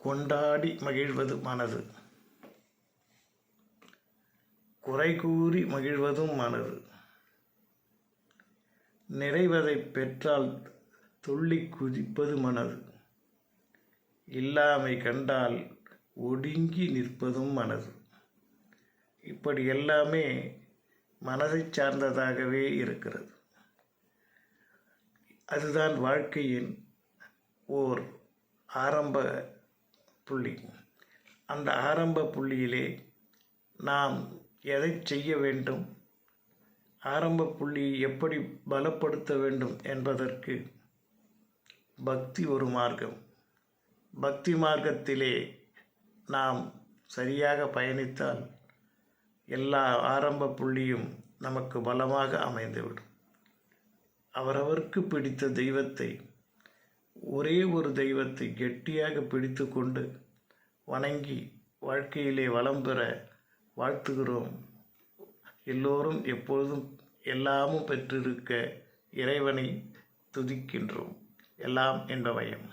கொண்டாடி மகிழ்வது மனது, குறை கூறி மகிழ்வதும் மனது. நிறைவதை பெற்றால் துள்ளி குதிப்பது மனது, இல்லாமை கண்டால் ஒடுங்கி நிற்பதும் மனது. இப்படி எல்லாமே மனதை சார்ந்ததாகவே இருக்கிறது. அதுதான் வாழ்க்கையின் ஓர் ஆரம்ப புள்ளி. அந்த ஆரம்ப புள்ளியிலே நாம் எதை செய்ய வேண்டும், ஆரம்ப புள்ளியை எப்படி பலப்படுத்த வேண்டும் என்பதற்கு பக்தி ஒரு மார்க்கம். பக்தி மார்க்கத்திலே நாம் சரியாக பயணித்தால் எல்லா ஆரம்ப புள்ளியும் நமக்கு பலமாக அமைந்துவிடும். அவரவருக்கு பிடித்த தெய்வத்தை, ஒரே ஒரு தெய்வத்தை கெட்டியாக பிடித்து கொண்டு வணங்கி வாழ்க்கையிலே வளம் பெற வாழ்த்துகிறோம். எல்லோரும் எப்பொழுதும் எல்லாமும் பெற்றிருக்க இறைவனை துதிக்கின்றோம். எல்லாம் என்பமயம்.